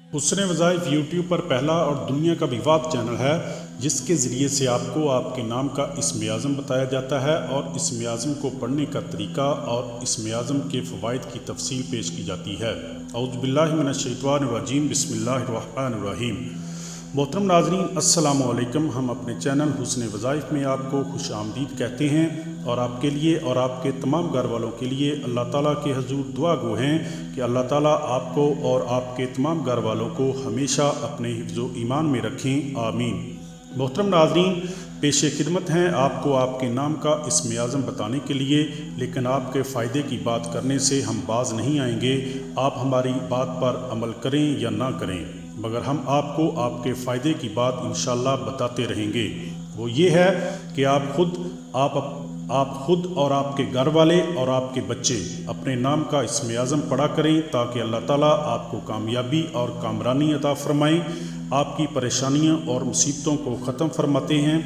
हुस्न वज़ाइफ यूट्यूब पर पहला और दुनिया का भी वाक़ चैनल है जिसके ज़रिए से आपको आपके नाम का इस्म आज़म बताया जाता है और इस्म आज़म को पढ़ने का तरीका और इस्म आज़म के फ़वाइद की तफसील पेश की जाती है। औज़ु बिल्लाहि मिनश शैतानिर रजीम, बिस्मिल्लाहिर रहमानिर रहीम। मोहतरम नाज़रीन, अस्सलामु अलैकुम। हम अपने चैनल हुस्न वज़ाइफ में आपको खुश आमदीद कहते हैं और आपके लिए और आपके तमाम घर वालों के लिए अल्लाह ताला के हजूर दुआ गो हैं कि अल्लाह ताला आपको और आपके तमाम घर वालों को हमेशा अपने हिफ्ज़ो ईमान में रखें, आमीन। मोहतरम नाज़रीन, पेशे खिदमत हैं आपको आपके नाम का इस्म आज़म बताने के लिए, लेकिन आपके फ़ायदे की बात करने से हम बाज नहीं आएंगे। आप हमारी बात पर अमल करें या ना करें, मगर हम आपको आपके फ़ायदे की बात इंशाअल्लाह बताते रहेंगे। वो ये है कि आप खुद और आपके घर वाले और आपके बच्चे अपने नाम का इस्म आज़म पढ़ा करें ताकि अल्लाह ताला आपको कामयाबी और कामरानी अता फरमाएँ, आपकी परेशानियां और मुसीबतों को ख़त्म फरमाते हैं।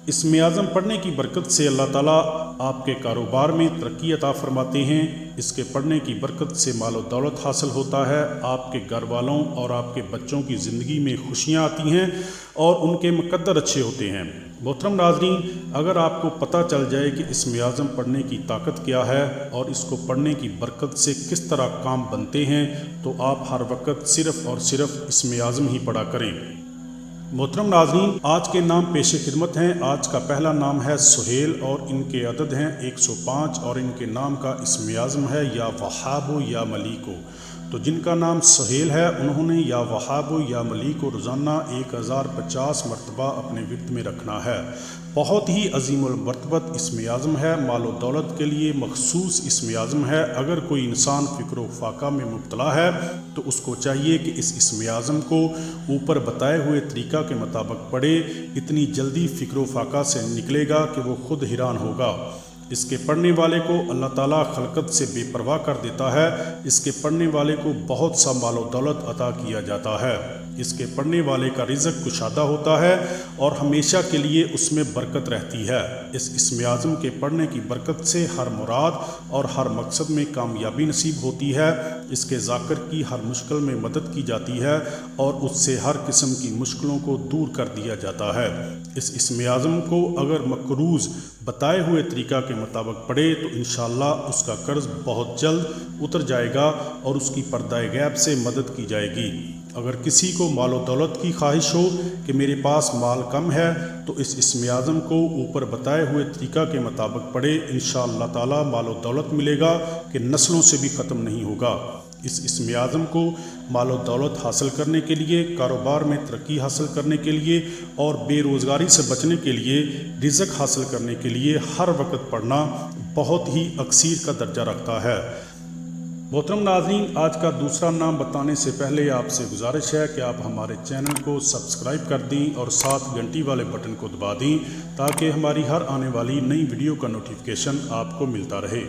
इस्म आज़म पढ़ने की बरकत से अल्लाह ताला आपके कारोबार में तरक्की अता फरमाते हैं। इसके पढ़ने की बरकत से मालो दौलत हासिल होता है, आपके घर वालों और आपके बच्चों की ज़िंदगी में खुशियाँ आती हैं और उनके मुक़द्दर अच्छे होते हैं। मोहतरम नाज़रीन, अगर आपको पता चल जाए कि इस्म आज़म पढ़ने की ताकत क्या है और इसको पढ़ने की बरकत से किस तरह काम बनते हैं, तो आप हर वक्त सिर्फ़ और सिर्फ इस्म आज़म ही पढ़ा करें। मोहतरम नाज़रीन, आज के नाम पेशे खिदमत हैं। आज का पहला नाम है सुहेल और इनके अदद हैं 105 और इनके नाम का इस्म आज़म है या वहाबो या मलीको। तो जिनका नाम सुहेल है उन्होंने या वहाबो या मलीको रोज़ाना 1050 मरतबा अपने विर्द में रखना है। बहुत ही अजीमुल मरतबत इस्म आज़म है, मालो दौलत के लिए मखसूस इस्म आज़म है। अगर कोई इंसान फ़िक्र फाका में मुब्तला है तो उसको चाहिए कि इस इस्म आज़म को ऊपर बताए हुए तरीक़ा के मुताबिक पढ़े। इतनी जल्दी फ़िक्र फाका से निकलेगा कि वो खुद हैरान होगा। इसके पढ़ने वाले को अल्लाह ताला खलकत से बेपरवाह कर देता है। इसके पढ़ने वाले को बहुत सा मालो दौलत अता किया जाता है। इसके पढ़ने वाले का रिज़्क़ कुशादा होता है और हमेशा के लिए उसमें बरकत रहती है। इस इस्म आज़म के पढ़ने की बरकत से हर मुराद और हर मकसद में कामयाबी नसीब होती है। इसके ज़ाकिर की हर मुश्किल में मदद की जाती है और उससे हर किस्म की मुश्किलों को दूर कर दिया जाता है। इस इस्म आज़म को अगर मकरूज़ बताए हुए तरीक़ा के मुताबिक पढ़े तो इंशाअल्लाह उसका कर्ज़ बहुत जल्द उतर जाएगा और उसकी पर्दाए गैब से मदद की जाएगी। अगर किसी को मालो दौलत की ख्वाहिश हो कि मेरे पास माल कम है तो इस इस्म आज़म को ऊपर बताए हुए तरीक़ा के मुताबिक पढ़े, इंशाअल्लाह ताला मालो दौलत मिलेगा कि नस्लों से भी ख़त्म नहीं होगा। इस इस्म आज़म को मालो दौलत हासिल करने के लिए, कारोबार में तरक्की हासिल करने के लिए और बेरोज़गारी से बचने के लिए, रिज़्क़ हासिल करने के लिए हर वक्त पढ़ना बहुत ही अक्सीर का दर्जा रखता है। मोहतरम नाज़रीन, आज का दूसरा नाम बताने से पहले आपसे गुजारिश है कि आप हमारे चैनल को सब्सक्राइब कर दें और साथ घंटी वाले बटन को दबा दें ताकि हमारी हर आने वाली नई वीडियो का नोटिफिकेशन आपको मिलता रहे।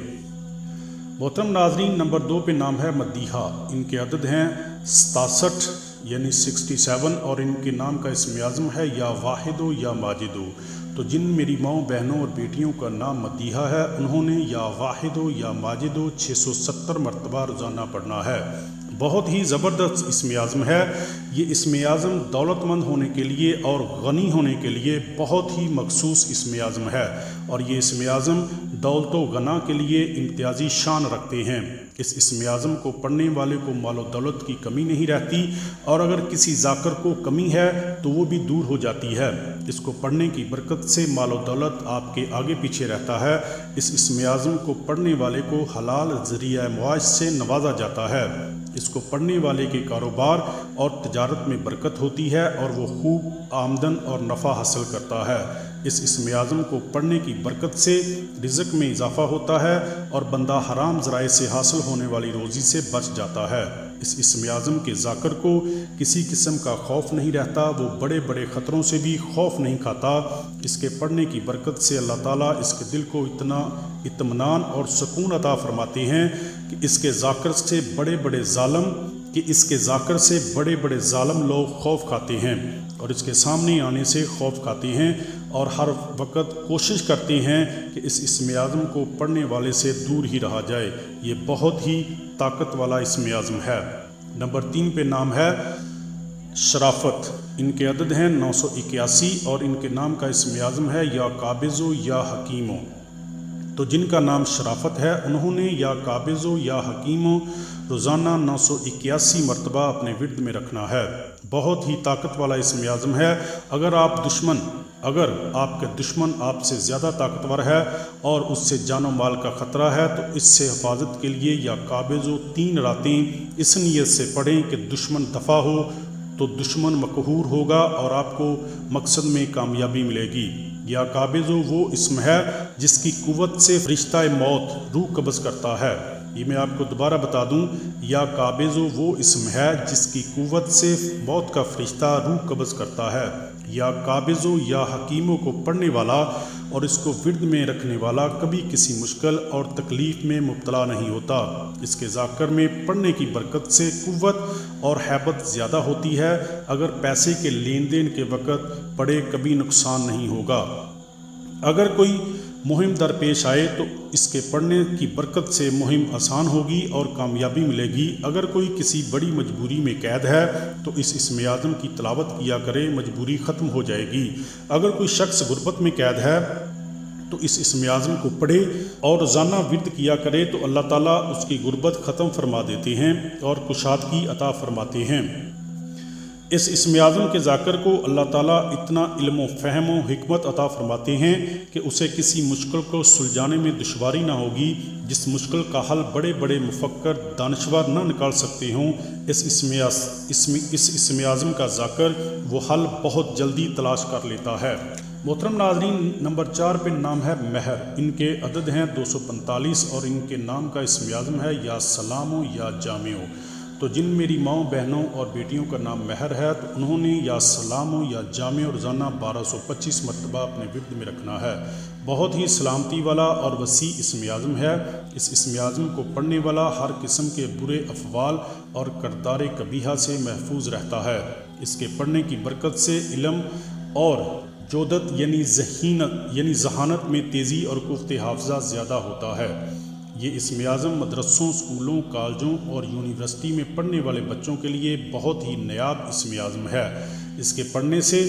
मोहतरम नाज़रीन, नंबर 2 पे नाम है मदीहा। इनके अदद हैं 67 यानी 67 और इनके नाम का इस्म आज़म है या वाहिदो या माजिदो। तो जिन मेरी माओ बहनों और बेटियों का नाम मदीहा है उन्होंने या वाहिदो या माजिदो 670 मरतबा रोज़ाना पढ़ना है। बहुत ही ज़बरदस्त इस्म आज़म है। ये इस्म आज़म दौलतमंद होने के लिए और गनी होने के लिए बहुत ही मखसूस इस्म आज़म है और ये इस्म आज़म दौलत व गना के लिए इम्तियाज़ी शान रखते हैं। इस इस्म आज़म को पढ़ने वाले को मालो दौलत की कमी नहीं रहती और अगर किसी ज़ाकिर को कमी है तो वो भी दूर हो जाती है। इसको पढ़ने की बरकत से मालो दौलत आपके आगे पीछे रहता है। इस इस्म आज़म को पढ़ने वाले को हलाल ज़रिया मुआश से नवाजा जाता है। इसको पढ़ने वाले के कारोबार और तिजारत में बरकत होती है और वो खूब आमदन और नफ़ा हासिल करता है। इस इस्म आज़म को पढ़ने की बरकत से रिज़्क़ में इजाफ़ा होता है और बंदा हराम ज़राए से हासिल होने वाली रोज़ी से बच जाता है। इस इस्म आज़म के ज़ाकिर को किसी किस्म का खौफ नहीं रहता, वो बड़े बड़े ख़तरों से भी खौफ नहीं खाता। इसके पढ़ने की बरकत से अल्लाह ताला इसके दिल को इतना इत्मीनान और सुकून अता फरमाते हैं कि इसके ज़ाकिर से बड़े बड़े ज़ालिम लोग खौफ खाते हैं और इसके सामने आने से खौफ खाते हैं और हर वक्त कोशिश करते हैं कि इस इस्म आज़म को पढ़ने वाले से दूर ही रहा जाए। ये बहुत ही ताकत वाला इस्म आज़म है। नंबर 3 पे नाम है शराफत। इनके अदद हैं 981 और इनके नाम का इस्म आज़म है या काबिज़ो या हकीमो। तो जिनका नाम शराफत है उन्होंने या काबिज़ो या हकीमो रोज़ाना 981 मरतबा अपने विर्द में रखना है। बहुत ही ताकत वाला इस्म आज़म है। अगर आपके दुश्मन आपसे ज़्यादा ताकतवर है और उससे जानो माल का ख़तरा है तो इससे हिफाजत के लिए या काबिज़ो 3 रातें इस नीयत से पढ़ें कि दुश्मन दफ़ा हो तो दुश्मन मकहूर होगा और आपको मकसद में कामयाबी मिलेगी। या काबिज़ो वो इस्म है जिसकी कुव्वत से फरिश्ता मौत रूह कब्ज़ करता है। ये मैं आपको दोबारा बता दूं, या काबिज़ो वो इस्म है जिसकी कुव्वत से मौत का फरिश्ता रूह कब्ज़ करता है। या काबिज़ो या हकीमों को पढ़ने वाला और इसको विर्द में रखने वाला कभी किसी मुश्किल और तकलीफ़ में मुब्तला नहीं होता। इसके ज़ाकर में पढ़ने की बरकत से कुव्वत और हैबत ज़्यादा होती है। अगर पैसे के लेन देन के वक़्त पढ़े कभी नुकसान नहीं होगा। अगर कोई मुहिम दरपेश आए तो इसके पढ़ने की बरकत से मुहिम आसान होगी और कामयाबी मिलेगी। अगर कोई किसी बड़ी मजबूरी में कैद है तो इस इस्म आज़म की तिलावत किया करे, मजबूरी ख़त्म हो जाएगी। अगर कोई शख्स गुर्बत में कैद है तो इस इस्म आज़म को पढ़े और रोज़ाना विर्द किया करे तो अल्लाह ताला उसकी गुर्बत ख़त्म फरमा देते हैं और कुशादगी अता फरमाते हैं। इस इस्म आज़म के ज़ाकर को अल्लाह ताला इतना इल्म व फ़हम व हिकमत अता फरमाते हैं कि उसे किसी मुश्किल को सुलझाने में दुश्वारी ना होगी। जिस मुश्किल का हल बड़े बड़े मुफक्कर दानश्वर न निकाल सकते हों, इस इस्म आज़म का ज़ाकर वो हल बहुत जल्दी तलाश कर लेता है। मोहतरम नाज़रीन, नंबर 4 पे नाम है महर। इनके अदद हैं 245 और इनके नाम का इस्म आज़म है या सलामो या जामियो। तो जिन मेरी माओ बहनों और बेटियों का नाम महर है तो उन्होंने या सलामो या जामियो रोज़ाना 1225 मरतबा अपने विर्द में रखना है। बहुत ही सलामती वाला और वसी इस्म आज़म है। इस इस्म आज़म को पढ़ने वाला हर किस्म के बुरे अफ़वाल और करदार कबीहा से महफूज रहता है। इसके पढ़ने की बरकत से इल्म और जोदत यानी जहानत में तेज़ी और कुफ्ते हाफ़ज़ा ज़्यादा होता है। ये इस्म आज़म मदरसों, स्कूलों, कॉलेजों और यूनिवर्सिटी में पढ़ने वाले बच्चों के लिए बहुत ही नायाब इस्म आज़म है। इसके पढ़ने से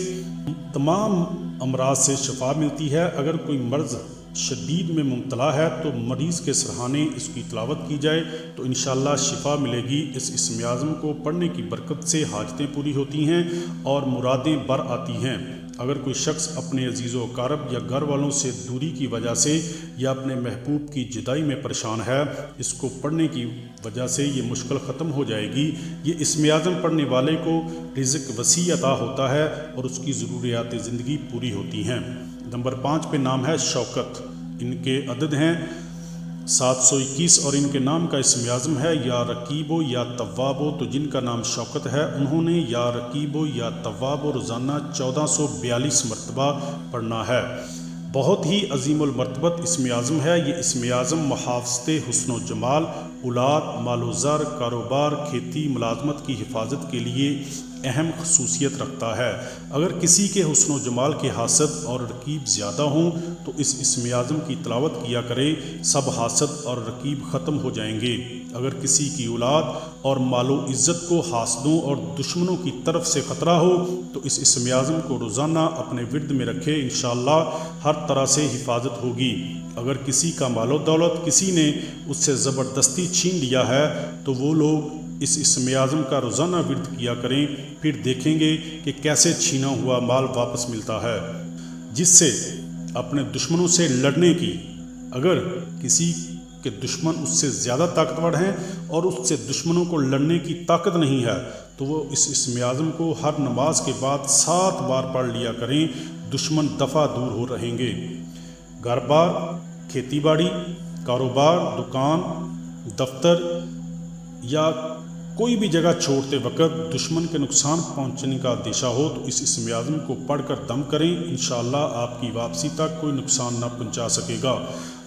तमाम अमराज से शफा मिलती है। अगर कोई मर्ज़ शदीद में मुब्तला है तो मरीज़ के सरहाने इसकी तिलावत की जाए तो इंशाअल्लाह शिफा मिलेगी। इस इस्म आज़म को पढ़ने की बरकत से हाजतें पूरी होती हैं और मुरादें बर आती हैं। अगर कोई शख्स अपने अजीज़ व कारब या घर वालों से दूरी की वजह से या अपने महबूब की जुदाई में परेशान है, इसको पढ़ने की वजह से ये मुश्किल ख़त्म हो जाएगी। ये इस्म आज़म पढ़ने वाले को रिज़्क़ वसी अता होता है और उसकी ज़रूरियात ज़िंदगी पूरी होती हैं। नंबर 5 पे नाम है शौकत। इनके अदद हैं 721 और इनके नाम का इस्म आज़म है या रकीबो या तव्वाबो। तो जिनका नाम शौकत है उन्होंने या रकीबो या तव्वाबो रोज़ाना 1442 मरतबा पढ़ना है। बहुत ही अजीमुल मरतबत इस्म आज़म है। ये इस्म आज़म मुहाफ़ज़त हुस्न व जमाल, औलाद, मालो ज़र, कारोबार, खेती, मुलाज़मत की हिफाजत के लिए अहम खसूसियत रखता है। अगर किसी के हुस्न व जमाल के हासद और रकीब ज़्यादा हों तो इस इस्म आज़म की तिलावत किया करे, सब हासद और रकीब ख़त्म हो जाएंगे। अगर किसी की औलाद और मालो इज़्ज़त को हासदों और दुश्मनों की तरफ से ख़तरा हो तो इस इस्म आज़म को रोज़ाना अपने विर्द में रखे, इंशाअल्लाह हर तरह से हिफाजत होगी। अगर किसी का मालो दौलत किसी ने उससे ज़बरदस्ती छीन लिया है तो वो लोग इस इस्म आज़म का रोज़ाना विर्द किया करें, फिर देखेंगे कि कैसे छीना हुआ माल वापस मिलता है। जिससे अपने दुश्मनों से लड़ने की, अगर किसी के दुश्मन उससे ज़्यादा ताकतवर हैं और उससे दुश्मनों को लड़ने की ताकत नहीं है तो वो इस इस्म आज़म को हर नमाज के बाद 7 बार पढ़ लिया करें, दुश्मन दफ़ा दूर हो रहेंगे। घर बार, खेती बाड़ी, कारोबार, दुकान, दफ्तर या कोई भी जगह छोड़ते वक्त दुश्मन के नुकसान पहुंचने का अंदेशा हो तो इस इस्म आज़म को पढ़कर दम करें, इंशाअल्लाह आपकी वापसी तक कोई नुकसान न पहुंचा सकेगा।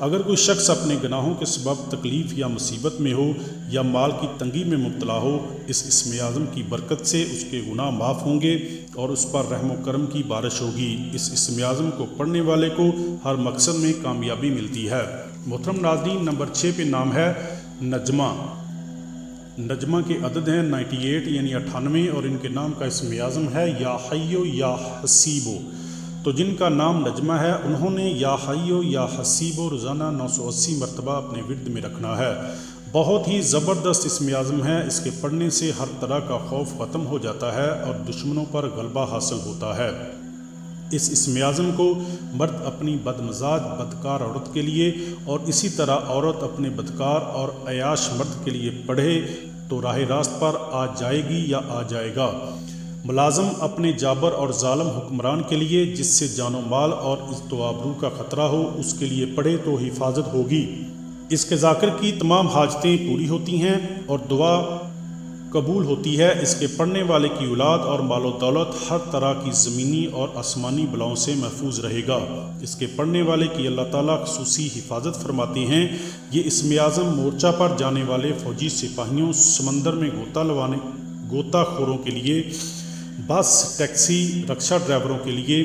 अगर कोई शख्स अपने गुनाहों के सबब तकलीफ़ या मुसीबत में हो या माल की तंगी में मुब्तला हो, इस इस्म आज़म की बरकत से उसके गुनाह माफ़ होंगे और उस पर रहम व करम की बारिश होगी। इस इस्म आज़म को पढ़ने वाले को हर मकसद में कामयाबी मिलती है। मोहतरम नाज़रीन, नंबर 6 पे नाम है नजमा। नजमा के अदद हैं 98 यानी 98 और इनके नाम का इसम आज़म है या हय्यो या हसीबो। तो जिनका नाम नजमा है उन्होंने या हय्यो या हसीबो रोज़ाना 980 मरतबा अपने विर्द में रखना है। बहुत ही ज़बरदस्त इसम आज़म है, इसके पढ़ने से हर तरह का खौफ ख़त्म हो जाता है और दुश्मनों पर गलबा हासिल होता है। इस इसम आज़म को मर्द अपनी बदमजाज बदकार औरत के लिए और इसी तरह औरत अपने बदकार और अयाश मर्द के लिए पढ़े तो राह रास्त पर आ जाएगी या आ जाएगा। मुलाज़म अपने जाबर और ज़ालिम हुक्मरान के लिए जिससे जानो माल और इज़्ज़त व आबरू का ख़तरा हो उसके लिए पढ़े तो हिफाजत होगी। इसके ज़ाकिर की तमाम हाजतें पूरी होती हैं और दुआ कबूल होती है। इसके पढ़ने वाले की औलाद और मालो दौलत हर तरह की ज़मीनी और आसमानी बलाओं से महफूज रहेगा। इसके पढ़ने वाले की अल्लाह ताला खुसूसी हिफाजत फरमाते हैं। ये इसम आज़म मोर्चा पर जाने वाले फ़ौजी सिपाहियों, समंदर में गोताखोरों के लिए, बस टैक्सी रक्षा ड्राइवरों के लिए,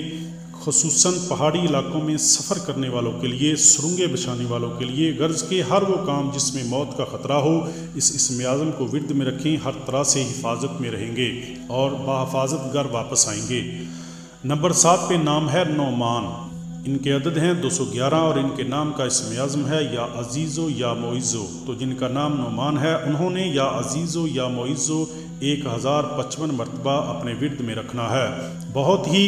खुसूसन पहाड़ी इलाकों में सफ़र करने वालों के लिए, सुरंगें बिछाने वालों के लिए, गर्ज के हर वो काम जिसमें मौत का ख़तरा हो इस इसम आज़म को विर्द में रखें। हर तरह से हिफाजत में रहेंगे और बाहिफाजत घर वापस आएंगे। नंबर 7 पे नाम है नौमान। इनके अदद हैं 211 और इनके नाम का इसम आज़म है या अजीज़ो या मोइज़ो। तो जिनका नाम नौमान है उन्होंने या अजीज़ो या मोइज़ो 1055 मरतबा अपने विर्द में रखना है। बहुत ही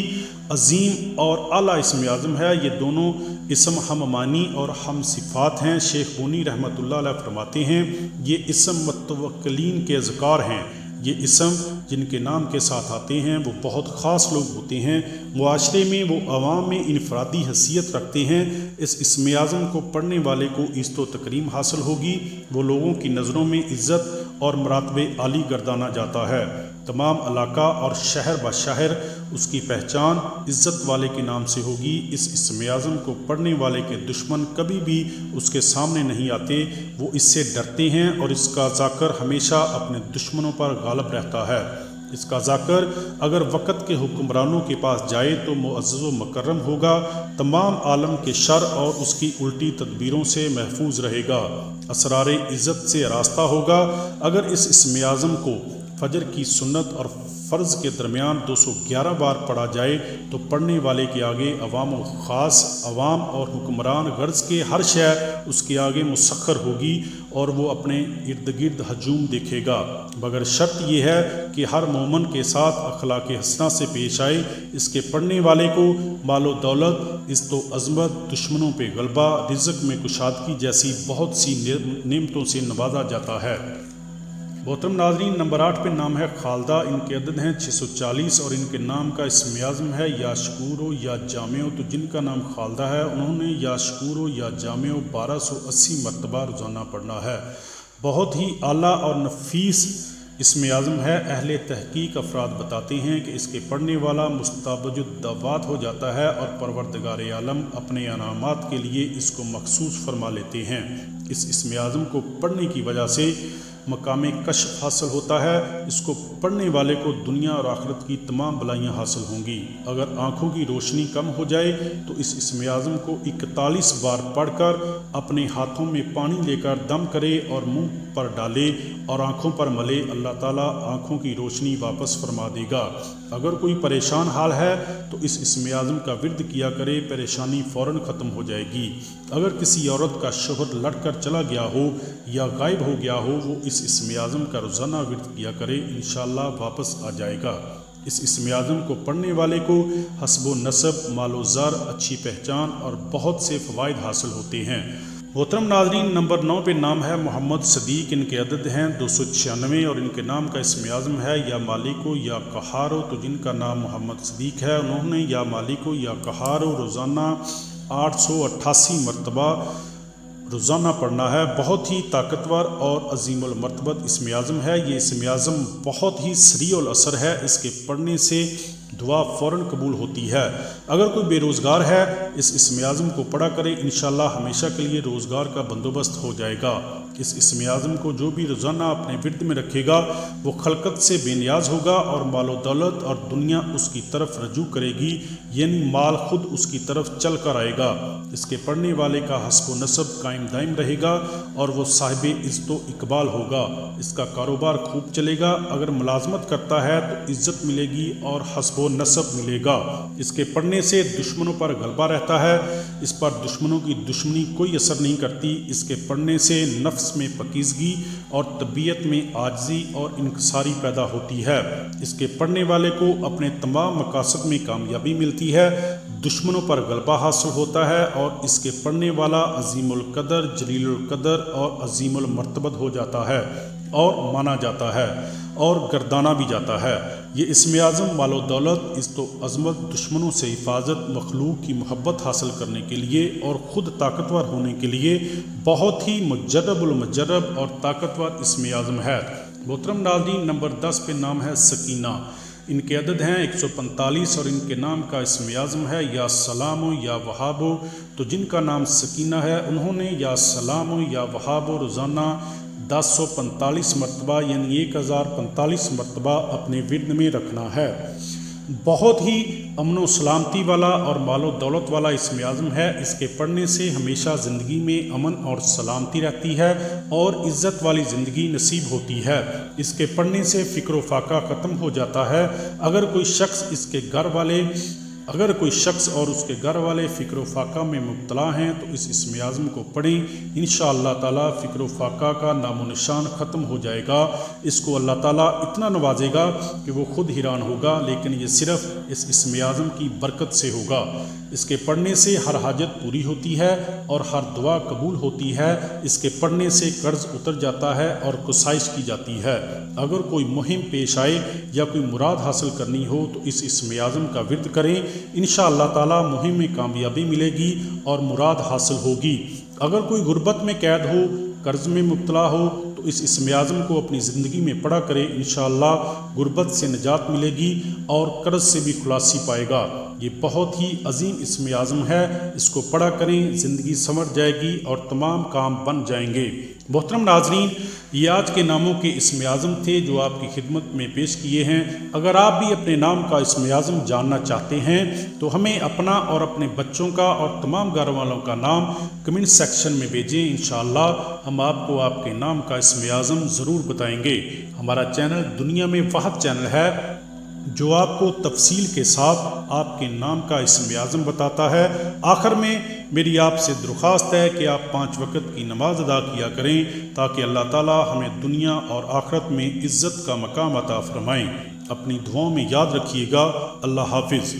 अजीम और आला इसम आज़म है। ये दोनों इसम हम मानी और हम सिफ़ात हैं। शेख बुनी रहमतुल्लाह अलैह फरमाते हैं ये इसम मुतवक्किलीन के अज़कार हैं। ये इसम जिनके नाम के साथ आते हैं वो बहुत ख़ास लोग होते हैं, मुआशरे में वो अवाम में इनफरादी हैसियत रखते हैं। इस इसम आज़म को पढ़ने वाले को इज़्ज़त व तकरीम हासिल होगी। वो लोगों की नज़रों में इज़्ज़त और मरातबे आली गर्दाना जाता है। तमाम इलाका और शहर ब शहर उसकी पहचान इज़्ज़त वाले के नाम से होगी। इस इसम आज़म को पढ़ने वाले के दुश्मन कभी भी उसके सामने नहीं आते, वो इससे डरते हैं और इसका ज़ाकर हमेशा अपने दुश्मनों पर गालिब रहता है। इसका ज़ाकर अगर वक़्त के हुक्मरानों के पास जाए तो मुअज़्ज़ज़ व मुकर्रम होगा, तमाम आलम के शर और उसकी उल्टी तदबीरों से महफूज रहेगा, असरार इज़्ज़त से रास्ता होगा। अगर इस इसम आज़म को फजर की सुन्नत और फ़र्ज़ के दरमियान 211 बार पढ़ा जाए तो पढ़ने वाले के आगे अवाम व ख़ास अवाम और हुक्मरान गर्ज के हर शय उसके आगे मुसख्खर होगी और वो अपने इर्द गिर्द हजूम देखेगा, मगर शर्त यह है कि हर मोमन के साथ अखलाक हसना से पेश आए। इसके पढ़ने वाले को मालो दौलत, इज़्ज़त व अज़मत, दुश्मनों पे गलबा, रिज़्क़ में कुशादगी जैसी बहुत सी नेमतों से नवाजा जाता है। मोहतरम नाज़रीन, नंबर 8 पे नाम है खालदा। इनके अदद हैं 640 और इनके नाम का इसम आज़म है या शकूरो या जामियो। तो जिनका नाम खालदा है उन्होंने या शकूरो या जामियो 1280 मरतबा रोज़ाना पढ़ना है। बहुत ही आला और नफीस इसम आज़म है। अहले तहकीक अफराद बताते हैं कि इसके पढ़ने वाला मुस्ताबजुद्दवात हो जाता है और परवरदिगार आलम अपने अनामात के लिए इसको मखसूस फरमा लेते हैं। इस इसम आज़म को पढ़ने की वजह से मकामे कश्फ हासिल होता है। इसको पढ़ने वाले को दुनिया और आखिरत की तमाम भलाइयाँ हासिल होंगी। अगर आँखों की रोशनी कम हो जाए तो इस इसम आज़म को 41 बार पढ़कर अपने हाथों में पानी लेकर दम करे और मुंह पर डाले और आँखों पर मले, अल्लाह ताला आँखों की रोशनी वापस फरमा देगा। अगर कोई परेशान हाल है तो इस इसम आज़म का विर्द किया करे, परेशानी फ़ौरन ख़त्म हो जाएगी। अगर किसी औरत का शोहर लड़कर चला गया हो या गायब हो गया हो, वो इस इसम आज़म का रोज़ाना विर्द किया करे, इंशाअल्लाह वापस आ जाएगा। इस इसम आज़म को पढ़ने वाले को हस्ब नसब, मालो ज़र, अच्छी पहचान और बहुत से फ़वाइद हासिल होते हैं। मोहतरम नाज़रीन, नंबर 9 पे नाम है मोहम्मद सदीक। इनके अदद हैं 296 और इनके नाम का इसम आज़म है या मालिको या कहारो। तो जिनका नाम मोहम्मद सदीक है उन्होंने या मालिको या कहारो रोज़ाना 888 मरतबा रोज़ाना पढ़ना है। बहुत ही ताकतवर और अजीमुल मर्तबत इसम आज़म है। ये इसम आज़म बहुत ही सरीउल असर है। इसके पढ़ने से दुआ फ़ौरन कबूल होती है। अगर कोई बेरोज़गार है इस इसम आज़म को पढ़ा करे, इंशाअल्लाह हमेशा के लिए रोज़गार का बंदोबस्त हो जाएगा। اس اسم اعظم کو جو بھی روزانہ اپنے ورد میں رکھے گا وہ خلقت سے بے نیاز ہوگا اور مال و دولت اور دنیا اس کی طرف رجوع کرے گی، یعنی مال خود اس کی طرف چل کر آئے گا۔ اس کے پڑھنے والے کا حسب و نسب قائم دائم رہے گا اور وہ صاحب عزت و اقبال ہوگا۔ اس کا کاروبار خوب چلے گا، اگر ملازمت کرتا ہے تو عزت ملے گی اور حسب و نسب ملے گا۔ اس کے پڑھنے سے دشمنوں پر غلبہ رہتا ہے، اس پر دشمنوں کی دشمنی کوئی اثر نہیں کرتی۔ اس کے پڑھنے سے نفس میں پاکیزگی اور طبیعت میں عاجزی اور انکساری پیدا ہوتی ہے۔ اس کے پڑھنے والے کو اپنے تمام مقاصد میں کامیابی ملتی ہے، دشمنوں پر غلبہ حاصل ہوتا ہے اور اس کے پڑھنے والا عظیم القدر، جلیل القدر اور عظیم المرتبت ہو جاتا ہے اور مانا جاتا ہے اور گردانا بھی جاتا ہے۔ یہ اسم اعظم مال و دولت، عزت و عظمت، دشمنوں سے حفاظت، مخلوق کی محبت حاصل کرنے کے لیے اور خود طاقتور ہونے کے لیے بہت ہی مجرب المجرب اور طاقتور اسم اعظم ہے۔ محترم ناظرین، نمبر 10 پہ نام ہے سکینہ۔ ان کے عدد ہیں 145 اور ان کے نام کا اسم اعظم ہے یا سلام و یا وہاب۔ تو جن کا نام سکینہ ہے انہوں نے یا سلام و یا وہاب روزانہ 1045 مرتبہ یعنی 1045 مرتبہ اپنے ورد میں رکھنا ہے۔ بہت ہی امن و سلامتی والا اور مال و دولت والا اسم اعظم ہے۔ اس کے پڑھنے سے ہمیشہ زندگی میں امن اور سلامتی رہتی ہے اور عزت والی زندگی نصیب ہوتی ہے۔ اس کے پڑھنے سے فکر و فاقہ ختم ہو جاتا ہے۔ اگر کوئی شخص اور اس کے گھر والے فکر و فاقہ میں مبتلا ہیں تو اس اسم اعظم کو پڑھیں، انشاءاللہ تعالی فکر و فاقہ کا نام و نشان ختم ہو جائے گا۔ اس کو اللہ تعالیٰ اتنا نوازے گا کہ وہ خود حیران ہوگا، لیکن یہ صرف اس اسم اعظم کی برکت سے ہوگا۔ اس کے پڑھنے سے ہر حاجت پوری ہوتی ہے اور ہر دعا قبول ہوتی ہے۔ اس کے پڑھنے سے قرض اتر جاتا ہے اور گشائش کی جاتی ہے۔ اگر کوئی مہم پیش آئے یا کوئی مراد حاصل کرنی ہو تو اس اسم اعظم کا ورد کریں، انشاءاللہ تعالی مہم میں کامیابی ملے گی اور مراد حاصل ہوگی۔ اگر کوئی غربت میں قید ہو، قرض میں مبتلا ہو تو اس اسم اعظم کو اپنی زندگی میں پڑھا کرے، انشاءاللہ غربت سے نجات ملے گی اور قرض سے بھی خلاصی پائے گا۔ یہ بہت ہی عظیم اسم اعظم ہے، اس کو پڑھا کریں، زندگی سنور جائے گی اور تمام کام بن جائیں گے۔ محترم ناظرین، یہ آج کے ناموں کے اسم اعظم تھے جو آپ کی خدمت میں پیش کیے ہیں۔ اگر آپ بھی اپنے نام کا اسم اعظم جاننا چاہتے ہیں تو ہمیں اپنا اور اپنے بچوں کا اور تمام گھر والوں کا نام کمنٹ سیکشن میں بھیجیں، انشاءاللہ ہم آپ کو آپ کے نام کا اسم اعظم ضرور بتائیں گے۔ ہمارا چینل دنیا میں واحد چینل ہے جو آپ کو تفصیل کے ساتھ آپ کے نام کا اسم اعظم بتاتا ہے۔ آخر میں میری آپ سے درخواست ہے کہ آپ 5 وقت کی نماز ادا کیا کریں تاکہ اللہ تعالی ہمیں دنیا اور آخرت میں عزت کا مقام عطا فرمائیں۔ اپنی دعاؤں میں یاد رکھیے گا۔ اللہ حافظ۔